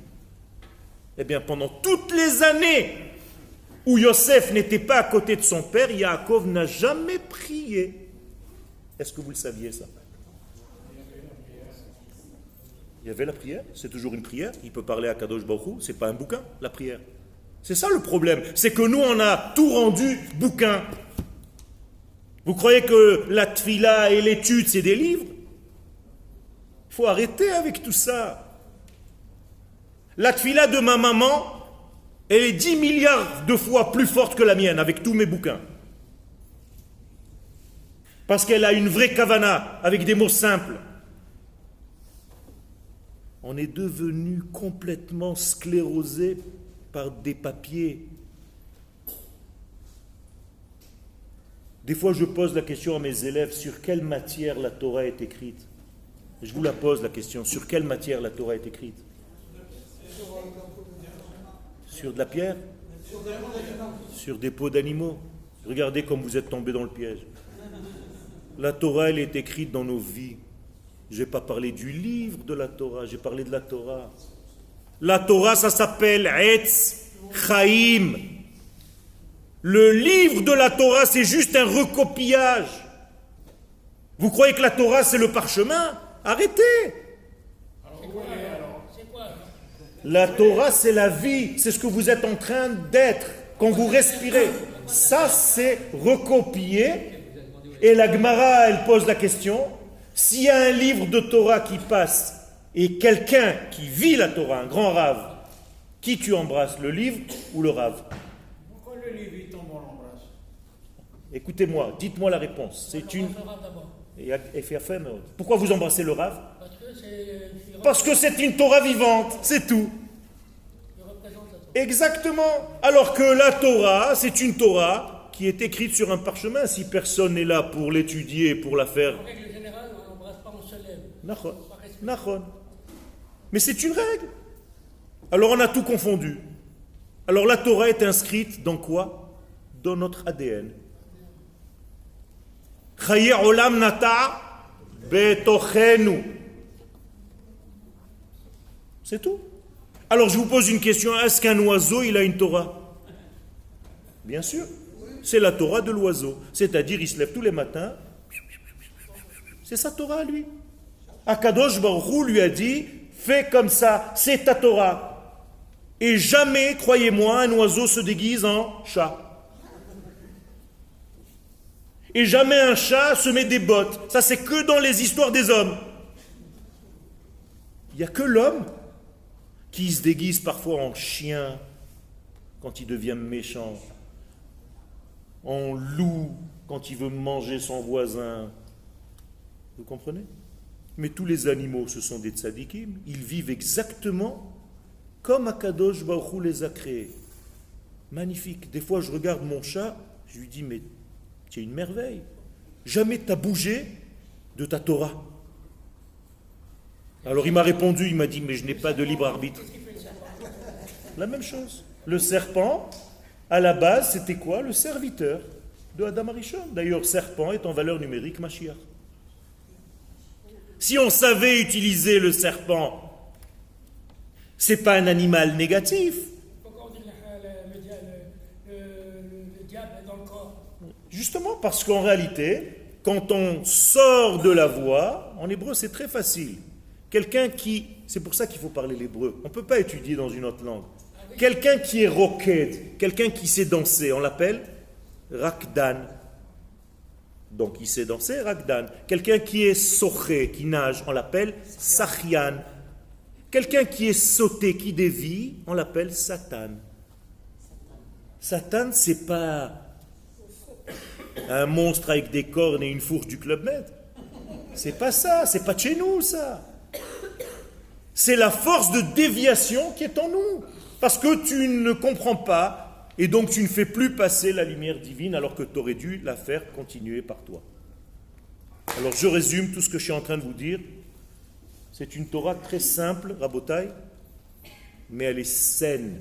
eh bien pendant toutes les années où Yosef n'était pas à côté de son père, Yaakov n'a jamais prié. Est-ce que vous le saviez ça? Il y avait la prière, c'est toujours une prière. Il peut parler à Kadosh Baruch Hu, c'est pas un bouquin, la prière. C'est ça le problème, c'est que nous on a tout rendu bouquin. Vous croyez que la tfila et l'étude c'est des livres? Il faut arrêter avec tout ça. La tfila de ma maman, elle est 10 milliards de fois plus forte que la mienne avec tous mes bouquins. Parce qu'elle a une vraie kavana avec des mots simples. On est devenu complètement sclérosé par des papiers. Des fois, je pose la question à mes élèves, sur quelle matière la Torah est écrite? Je vous la pose la question, sur quelle matière la Torah est écrite? Sur de la pierre? Sur des peaux d'animaux? Regardez comme vous êtes tombés dans le piège. La Torah, elle est écrite dans nos vies. Je n'ai pas parlé du livre de la Torah, j'ai parlé de la Torah. La Torah, ça s'appelle Etz Chaim. Le livre de la Torah, c'est juste un recopiage. Vous croyez que la Torah, c'est le parchemin? Arrêtez. La Torah, c'est la vie. C'est ce que vous êtes en train d'être quand vous respirez. Ça, c'est recopié. Et la Gemara, elle pose la question, s'il y a un livre de Torah qui passe et quelqu'un qui vit la Torah, un grand rave, qui tu embrasses, le livre ou le rave? Pourquoi le livre il tombe, on l'embrasse? Écoutez-moi, dites-moi la réponse. C'est une... Pourquoi vous embrassez le rave? Parce que c'est une Torah vivante, c'est tout. Exactement. Alors que la Torah, c'est une Torah qui est écrite sur un parchemin. Si personne n'est là pour l'étudier, pour la faire... En règle générale, on n'embrasse pas, on se lève. Nachon. Mais c'est une règle. Alors on a tout confondu. Alors la Torah est inscrite dans quoi? Dans notre ADN. Chaye olam nata betochenu. C'est tout. Alors je vous pose une question, est-ce qu'un oiseau il a une Torah? Bien sûr. C'est la Torah de l'oiseau. C'est-à-dire il se lève tous les matins. C'est sa Torah à lui. Akadosh Baruch Hu lui a dit, fais comme ça, c'est ta Torah. Et jamais, croyez-moi, un oiseau se déguise en chat. Et jamais un chat se met des bottes. Ça, c'est que dans les histoires des hommes. Il n'y a que l'homme qui se déguise parfois en chien quand il devient méchant, en loup quand il veut manger son voisin. Vous comprenez? Mais tous les animaux, ce sont des tzadikim. Ils vivent exactement comme Akadosh Baruch Hu les a créés. Magnifique. Des fois, je regarde mon chat, je lui dis, mais tu es une merveille. Jamais tu as bougé de ta Torah. Alors il m'a répondu, il m'a dit, mais je n'ai pas de libre arbitre. La même chose. Le serpent, à la base, c'était quoi? Le serviteur de Adam Arishon. D'ailleurs, serpent est en valeur numérique Mashiach. Si on savait utiliser le serpent, c'est pas un animal négatif. Pourquoi on dit le diable est dans le corps? Justement parce qu'en réalité, quand on sort de la voie, en hébreu c'est très facile. Quelqu'un qui, c'est pour ça qu'il faut parler l'hébreu, on ne peut pas étudier dans une autre langue. Quelqu'un qui est roked, quelqu'un qui sait danser, on l'appelle rakdan. Donc il sait danser, rakdan. Quelqu'un qui est soché, qui nage, on l'appelle sachian. Quelqu'un qui est sauté, qui dévie, on l'appelle satan. Satan, c'est pas un monstre avec des cornes et une fourche du Club Med. C'est pas ça, c'est pas de chez nous ça. C'est la force de déviation qui est en nous. Parce que tu ne comprends pas, et donc tu ne fais plus passer la lumière divine alors que tu aurais dû la faire continuer par toi. Alors je résume tout ce que je suis en train de vous dire. C'est une Torah très simple, Rabotai, mais elle est saine.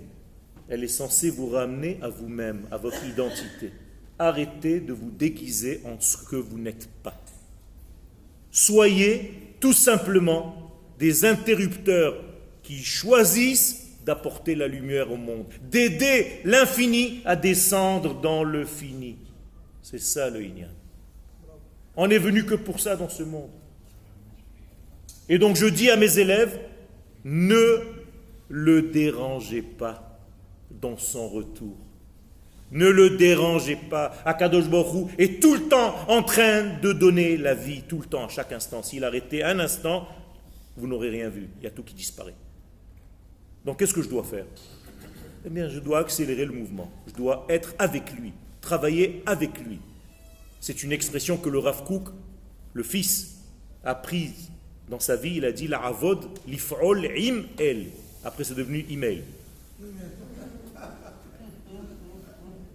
Elle est censée vous ramener à vous-même, à votre identité. Arrêtez de vous déguiser en ce que vous n'êtes pas. Soyez tout simplement des interrupteurs qui choisissent d'apporter la lumière au monde, d'aider l'infini à descendre dans le fini. C'est ça le Inyan. On n'est venu que pour ça dans ce monde. Et donc je dis à mes élèves, Ne le dérangez pas dans son retour. Ne le dérangez pas. Akadosh Baruch Hu est tout le temps en train de donner la vie, tout le temps, à chaque instant. S'il arrêtait un instant, vous n'aurez rien vu. Il y a tout qui disparaît. Donc qu'est-ce que je dois faire? Eh bien, je dois accélérer le mouvement. Je dois être avec lui, travailler avec lui. C'est une expression que le Rav Kook, le fils, a prise dans sa vie. Il a dit la avod lif'ol im el. Après, c'est devenu email.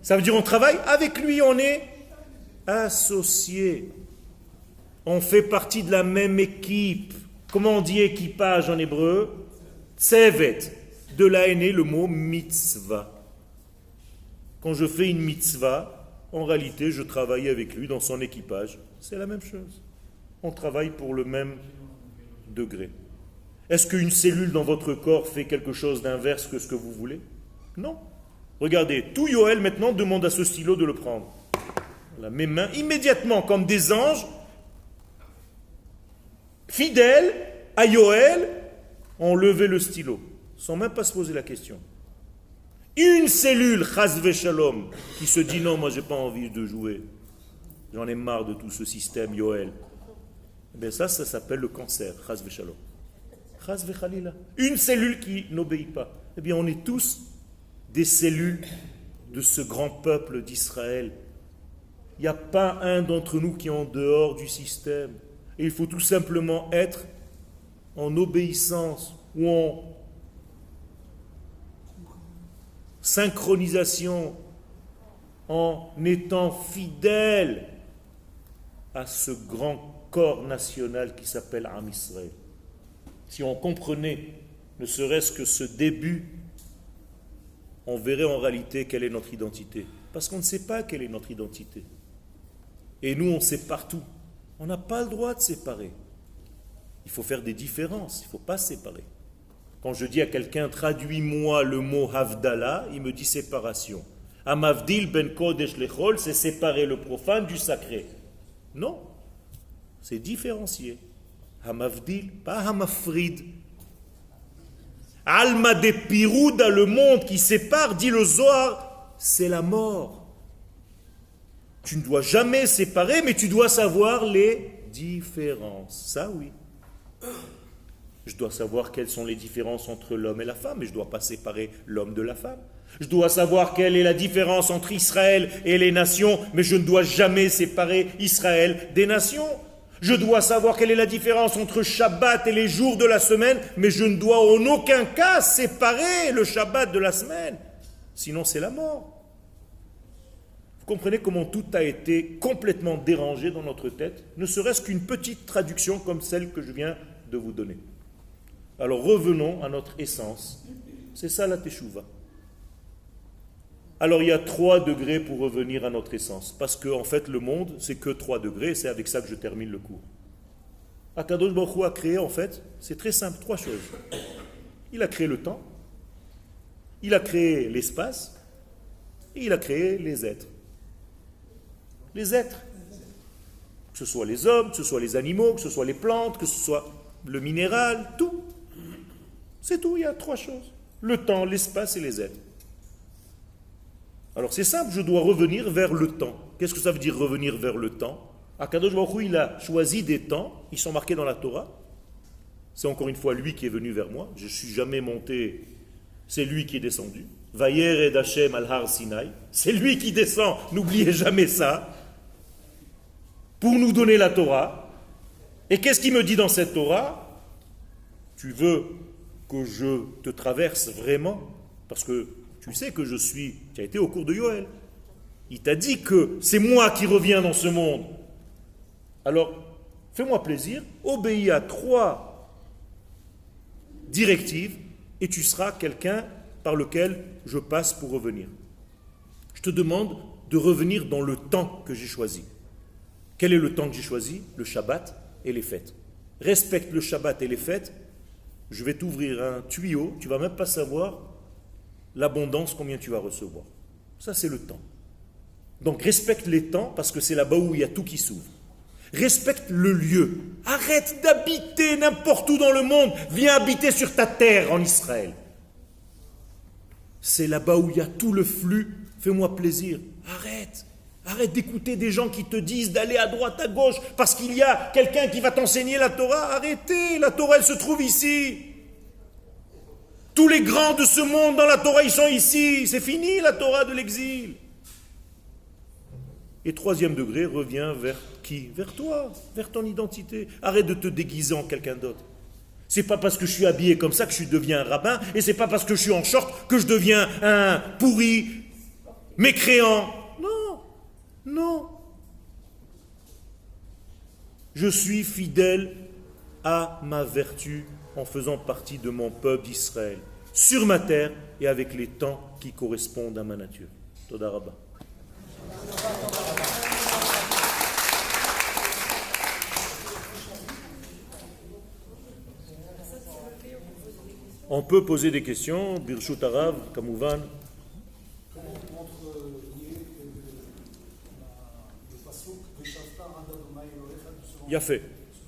Ça veut dire on travaille avec lui, on est associés. On fait partie de la même équipe. Comment on dit équipage en hébreu? Tsevet. De là est né le mot mitzvah. Quand je fais une mitzvah, en réalité, je travaille avec lui dans son équipage. C'est la même chose. On travaille pour le même degré. Est-ce qu'une cellule dans votre corps fait quelque chose d'inverse que ce que vous voulez? Non. Regardez, tout Yoel maintenant demande à ce stylo de le prendre. Voilà, mes mains, immédiatement, comme des anges, fidèles à Yoel, ont levé le stylo, sans même pas se poser la question. Une cellule, chasve shalom, qui se dit non, moi j'ai pas envie de jouer. J'en ai marre de tout ce système, Yoel. Eh bien ça s'appelle le cancer, chasve shalom. Chasve khalila. Une cellule qui n'obéit pas. Eh bien on est tous des cellules de ce grand peuple d'Israël. Il n'y a pas un d'entre nous qui est en dehors du système. Et il faut tout simplement être en obéissance ou en synchronisation, en étant fidèle à ce grand corps national qui s'appelle Am Israël. Si on comprenait ne serait-ce que ce début, on verrait en réalité quelle est notre identité. Parce qu'on ne sait pas quelle est notre identité. Et nous, on sépare tout. On n'a pas le droit de séparer. Il faut faire des différences, il ne faut pas séparer. Quand je dis à quelqu'un, traduis-moi le mot Havdalah, il me dit séparation. Amavdil ben kodesh lechol, c'est séparer le profane du sacré. Non, c'est différencier. Hamavdil, pas Hamafrid. Alma de Pirouda, le monde qui sépare, dit le Zohar, c'est la mort. Tu ne dois jamais séparer, mais tu dois savoir les différences. Ça, oui. Je dois savoir quelles sont les différences entre l'homme et la femme, mais je ne dois pas séparer l'homme de la femme. Je dois savoir quelle est la différence entre Israël et les nations, mais je ne dois jamais séparer Israël des nations. Je dois savoir quelle est la différence entre Shabbat et les jours de la semaine, mais je ne dois en aucun cas séparer le Shabbat de la semaine. Sinon, c'est la mort. Vous comprenez comment tout a été complètement dérangé dans notre tête, ne serait-ce qu'une petite traduction comme celle que je viens de vous donner. Alors revenons à notre essence. C'est ça la Teshuvah. Alors il y a 3 degrés pour revenir à notre essence. Parce que en fait le monde, c'est que 3 degrés, et c'est avec ça que je termine le cours. Akadosh Baruch Hu a créé en fait, c'est très simple, 3 choses. Il a créé le temps, il a créé l'espace, et il a créé les êtres. Les êtres. Que ce soit les hommes, que ce soit les animaux, que ce soit les plantes, que ce soit le minéral, tout. C'est tout, il y a 3 choses. Le temps, l'espace et les êtres. Alors c'est simple, je dois revenir vers le temps. Qu'est-ce que ça veut dire revenir vers le temps? Akadosh Baruch Hu, il a choisi des temps, ils sont marqués dans la Torah. C'est encore une fois lui qui est venu vers moi. Je ne suis jamais monté, c'est lui qui est descendu. Vayered Hashem al Har Sinai, c'est lui qui descend, n'oubliez jamais ça, pour nous donner la Torah. Et qu'est-ce qu'il me dit dans cette Torah? Tu veux que je te traverse vraiment? Parce que tu sais que tu as été au cours de Yoel. Il t'a dit que c'est moi qui reviens dans ce monde. Alors, fais-moi plaisir, obéis à 3 directives et tu seras quelqu'un par lequel je passe pour revenir. Je te demande de revenir dans le temps que j'ai choisi. Quel est le temps que j'ai choisi? Le Shabbat et les fêtes. Respecte le Shabbat et les fêtes. Je vais t'ouvrir un tuyau, tu ne vas même pas savoir l'abondance, combien tu vas recevoir. Ça, c'est le temps. Donc, respecte les temps, parce que c'est là-bas où il y a tout qui s'ouvre. Respecte le lieu. Arrête d'habiter n'importe où dans le monde. Viens habiter sur ta terre en Israël. C'est là-bas où il y a tout le flux. Fais-moi plaisir. Arrête d'écouter des gens qui te disent d'aller à droite, à gauche, parce qu'il y a quelqu'un qui va t'enseigner la Torah. Arrêtez, la Torah, elle se trouve ici. Tous les grands de ce monde dans la Torah, ils sont ici. C'est fini la Torah de l'exil. Et troisième degré, reviens vers qui? Vers toi, vers ton identité. Arrête de te déguiser en quelqu'un d'autre. C'est pas parce que je suis habillé comme ça que je deviens un rabbin, et c'est pas parce que je suis en short que je deviens un pourri, mécréant. Non. Je suis fidèle à ma vertu en faisant partie de mon peuple d'Israël, sur ma terre et avec les temps qui correspondent à ma nature. Toda Rabba. On peut poser des questions, Birshut Arav, Kamouvan. Il a fait.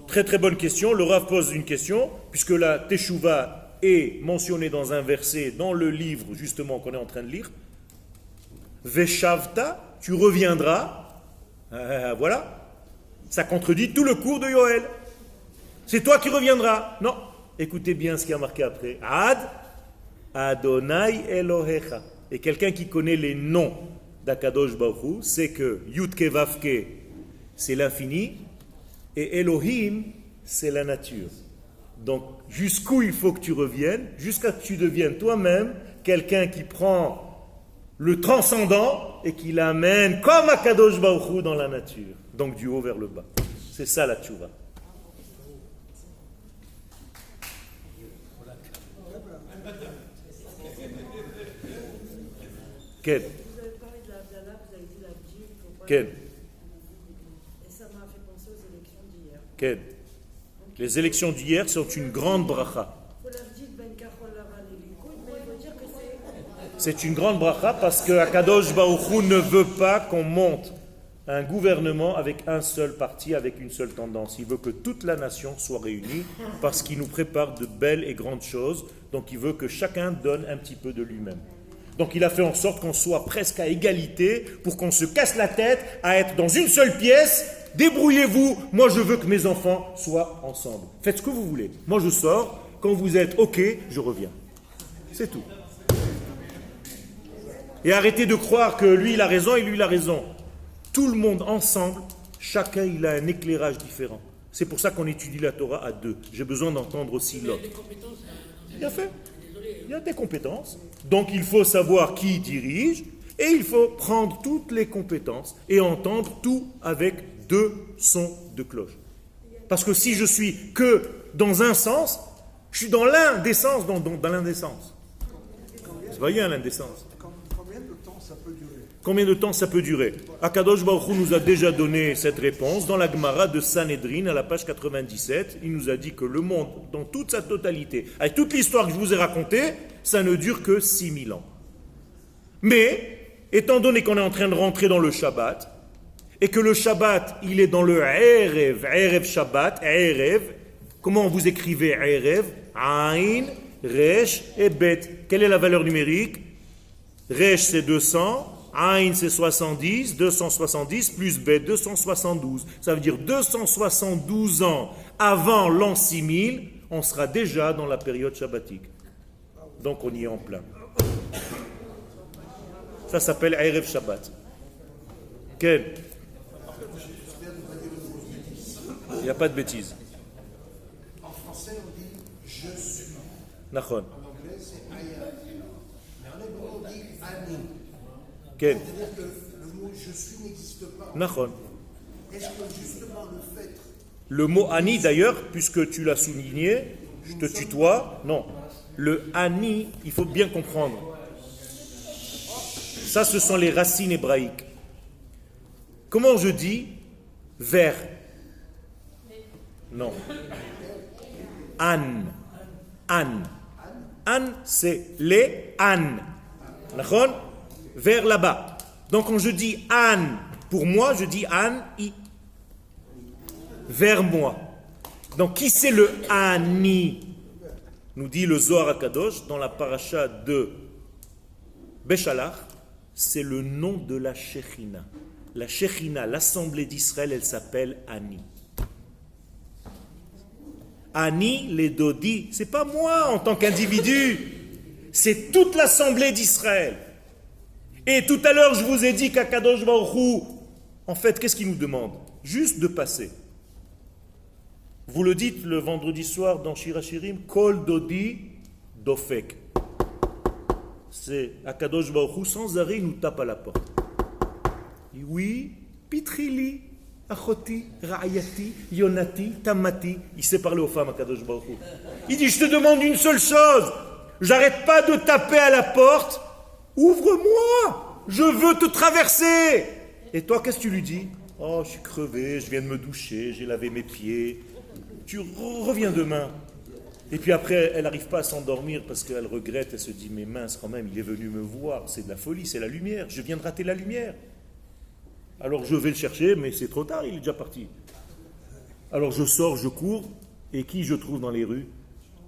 Très très bonne question. Le Rav pose une question, puisque la Teshuvah est mentionnée dans un verset dans le livre justement qu'on est en train de lire. Veshavta, tu reviendras. Voilà. Ça contredit tout le cours de Yoel. C'est toi qui reviendras. Non. Écoutez bien ce qui a marqué après. Ad Adonai Elohecha. Et quelqu'un qui connaît les noms d'Akadosh Baruch Hu, c'est que Yudke Vavke, c'est l'infini, et Elohim, c'est la nature. Donc, jusqu'où il faut que tu reviennes, jusqu'à ce que tu deviennes toi-même quelqu'un qui prend le transcendant et qui l'amène comme Akadosh Baruch Hu dans la nature. Donc, du haut vers le bas. C'est ça la tchouva. Quel? Vous avez parlé de la Abdallah, vous avez dit la Djib, Quel? et ça m'a fait penser aux élections d'hier. Quel? Les élections d'hier sont une grande bracha. C'est une grande bracha parce que Akadosh Baruch Hu ne veut pas qu'on monte un gouvernement avec un seul parti, avec une seule tendance. Il veut que toute la nation soit réunie parce qu'il nous prépare de belles et grandes choses. Donc il veut que chacun donne un petit peu de lui-même. Donc il a fait en sorte qu'on soit presque à égalité pour qu'on se casse la tête à être dans une seule pièce. Débrouillez-vous, moi je veux que mes enfants soient ensemble. Faites ce que vous voulez. Moi je sors, quand vous êtes OK, je reviens. C'est tout. Et arrêtez de croire que lui il a raison et lui il a raison. Tout le monde ensemble, chacun il a un éclairage différent. C'est pour ça qu'on étudie la Torah à deux. J'ai besoin d'entendre aussi l'autre. Bien fait. Il y a des compétences. Donc il faut savoir qui dirige et il faut prendre toutes les compétences et entendre tout avec deux sons de cloche. Parce que si je suis que dans un sens, je suis dans l'indécence, dans l'indécence. Vous voyez l'indécence. Combien de temps ça peut durer? Combien de temps ça peut durer? Akadosh Baruch Hu nous a déjà donné cette réponse dans la Gemara de Sanhedrin à la page 97. Il nous a dit que le monde, dans toute sa totalité, avec toute l'histoire que je vous ai racontée, ça ne dure que 6000 ans. Mais, étant donné qu'on est en train de rentrer dans le Shabbat, et que le Shabbat, il est dans le Erev, Erev Shabbat, Erev, comment vous écrivez Erev? Ain, Resh et Bet. Quelle est la valeur numérique? Resh c'est 200, Ain c'est 70, 270 plus Bet 272. Ça veut dire 272 ans avant l'an 6000, on sera déjà dans la période shabbatique. Donc on y est en plein. Ça s'appelle Erev Shabbat. Quel? Il n'y a pas de bêtises. En français, on dit je suis. Nachon. En anglais, c'est I am. Mais en hébreu, on dit ani. Quel? C'est-à-dire que le mot je suis n'existe pas. Nachon. Est-ce que justement le fait. Le mot ani d'ailleurs, puisque tu l'as souligné, je te tutoie. Non. Le ani, il faut bien comprendre. Ça, ce sont les racines hébraïques. Comment je dis vers? Non. An. An. An, c'est les an. D'accord? Vers là-bas. Donc quand je dis an pour moi, je dis an, i. Vers moi. Donc qui c'est le Ani? Nous dit le Zohar HaKadosh dans la paracha de Beshalach, c'est le nom de la Shechina. La Shechina, l'assemblée d'Israël, elle s'appelle Ani. Ani, les Dodi, c'est pas moi en tant qu'individu, c'est toute l'assemblée d'Israël. Et tout à l'heure, je vous ai dit qu'Akadosh Baruch Hu, en fait, qu'est-ce qu'il nous demande? Juste de passer. Vous le dites le vendredi soir dans Shir HaShirim, Kol Dodi Dofek. C'est Akadosh Baruch Hu, sans arrêt, il nous tape à la porte. Et oui, Pitrili, Achoti, Ra'ayati, Yonati, Tamati. Il sait parler aux femmes, Akadosh Baruch Hu. Il dit, je te demande une seule chose. J'arrête pas de taper à la porte. Ouvre-moi. Je veux te traverser. Et toi, qu'est-ce que tu lui dis? Oh, je suis crevé, je viens de me doucher, j'ai lavé mes pieds. Tu reviens demain. Et puis après, elle n'arrive pas à s'endormir parce qu'elle regrette, elle se dit, mais mince quand même, il est venu me voir, c'est de la folie, c'est la lumière, je viens de rater la lumière. Alors je vais le chercher, mais c'est trop tard, il est déjà parti. Alors je sors, je cours, et qui je trouve dans les rues?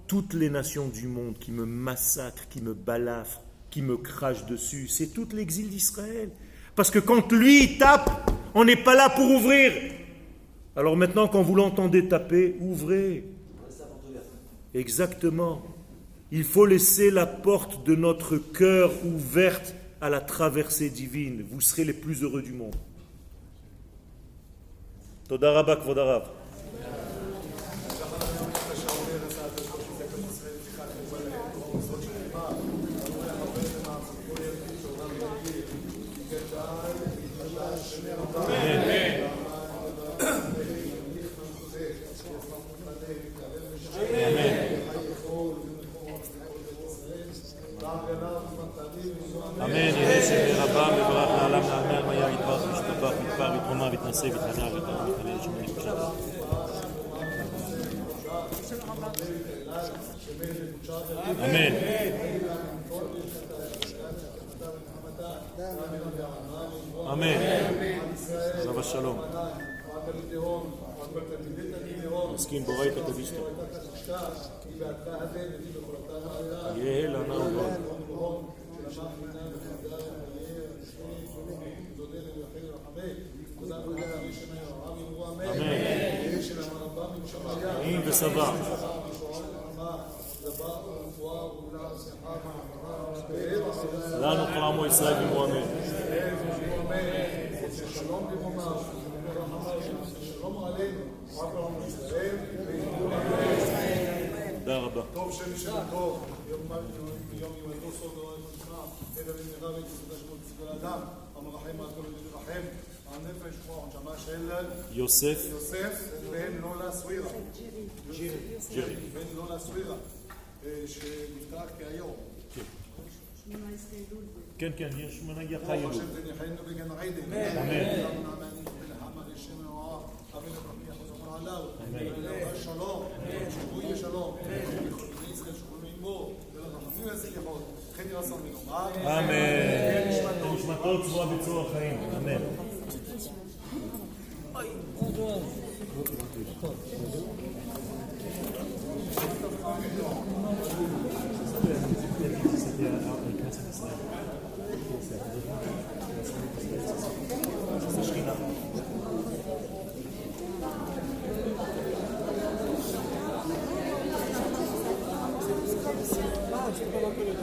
Toutes les nations du monde qui me massacrent, qui me balafrent, qui me crachent dessus, c'est tout l'exil d'Israël. Parce que quand lui tape, on n'est pas là pour ouvrir. Alors maintenant, quand vous l'entendez taper, ouvrez. Exactement. Il faut laisser la porte de notre cœur ouverte à la traversée divine. Vous serez les plus heureux du monde. Toda rabba kvod harav. אמן, יהי שברבם וברך לעולם נעלמי על מיה יתברך וישתבח ויתפאר ויתרומם ויתנשא ויתהדר ויתהדר ויתהלל שמונה קדושה. אמן. אמן. עליו השלום. מסכים בורא את הקדישתו. יהא לנו עוד. אמן וסבא לנו כל עמו ישראל ואמו אמן שלום במרומיו שלום עלינו תודה רבה טוב שם שם טוב יום ימתו סוד דורי מנחה אלא במהרה ותסודה שמות צפל האדם המרחם על כל ידי רחם הנפש כמו הנשמה של יוסף בן לולה סווירה בן לולה סווירה שנפטר כהיום כן, כן, יש מנהיגה חיים ברוך השם תניחנו בגן עדן אמן שלום, שבוי ושלום, בני ישראל שכולים עמו, ולרחמים והסליחות, כן ירסם מנו. אמן. נשמתו צבוע בצור החיים. אמן. Je peux pas l'appeler.